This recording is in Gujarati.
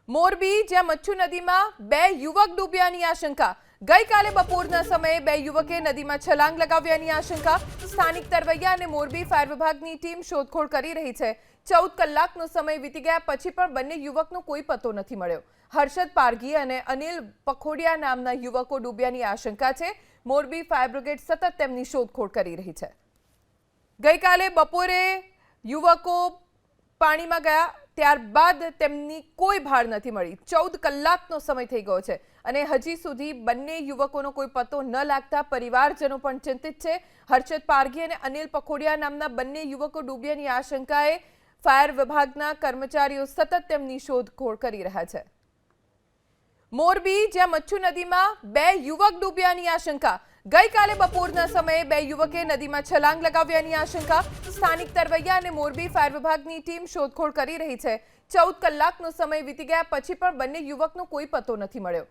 મોરબી જ્યાં મચ્છુ નદીમાં બે યુવક ડૂબ્યાની આશંકા ગઈકાલે બપોરના સમયે બે યુવકે નદીમાં છલાંગ લગાવ્યાની આશંકા સ્થાનિક તરવૈયા અને મોરબી ફાયર વિભાગની ટીમ શોધખોળ કરી રહી છે 14 કલાકનો સમય વીતી ગયા પછી પણ બંને યુવકનો કોઈ પતો નથી મળ્યો હર્ષદ પારગી અને અનિલ પખોડિયા નામના યુવકો ડૂબ્યાની આશંકા છે મોરબી ફાયર બ્રિગેડ સતત તેમની શોધખોળ કરી રહી છે ગઈકાલે બપોરે યુવકો પાણીમાં ગયા ત્યારબાદ તેમની કોઈ ભાળ નથી મળી 14 કલાકનો સમય થઈ ગયો છે અને હજી સુધી બંને યુવકોનો કોઈ પતો ન લાગતા પરિવારજનો પણ ચિંતિત છે હર્ષદ પારગી અને અનિલ પખોડિયા નામના બંને યુવકો ડૂબ્યાની આશંકાએ ફાયર વિભાગના કર્મચારીઓ સતત તેમની શોધખોળ કરી રહ્યા છે મોરબી જ્યાં મચ્છુ નદીમાં બે યુવક ડૂબ્યાની આશંકા ગઈકાલે બપોરના સમયે બે યુવકે નદીમાં છલાંગ લગાવ્યાની આશંકા સ્થાનિક તરવૈયા અને મોરબી ફાયર વિભાગની ટીમ શોધખોળ કરી રહી છે 14 કલાકનો સમય વીતી ગયા પછી પણ બંને યુવકનો કોઈ પતો નથી મળ્યો